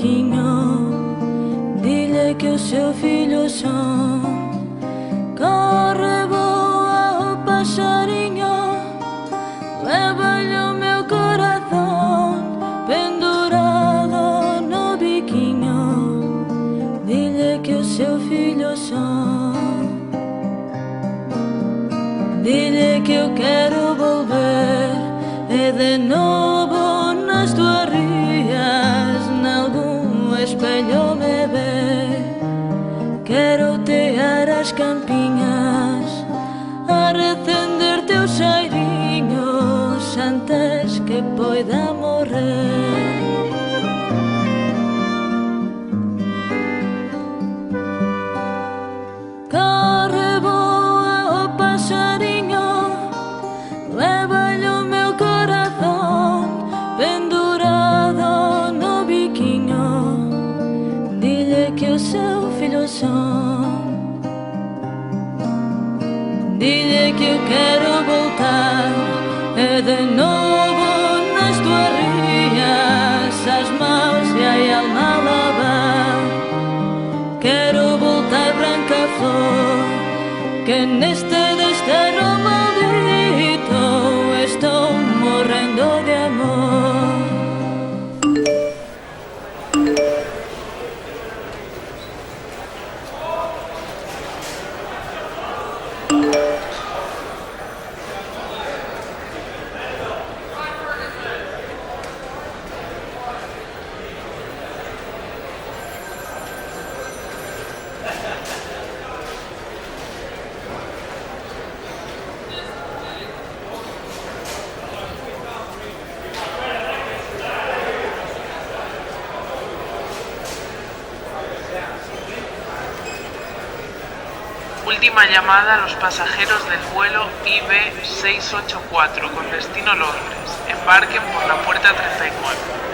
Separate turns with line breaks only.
biquinho, dile que o seu filho son. Corre, voa o passarinho, leva-lhe o meu coração pendurado no biquinho, dile que o seu filho son. Dile que eu quero volver e de novo nas tuas rias, nalgún espelho me ver. Quero tear as campinhas a recender teus cheirinhos antes que poida morrer. Corre, voa o passarinho, leva-lhe o meu coração pendurado no biquinho, dile que o seu filho son. Dile que eu quero voltar e de novo nas tuas rias as mãos e a alma lavar. Quero voltar branca flor que neste desterro maldito estou morrendo de amor.
Última llamada a los pasajeros del vuelo IB684 con destino Londres. Embarquen por la puerta 39.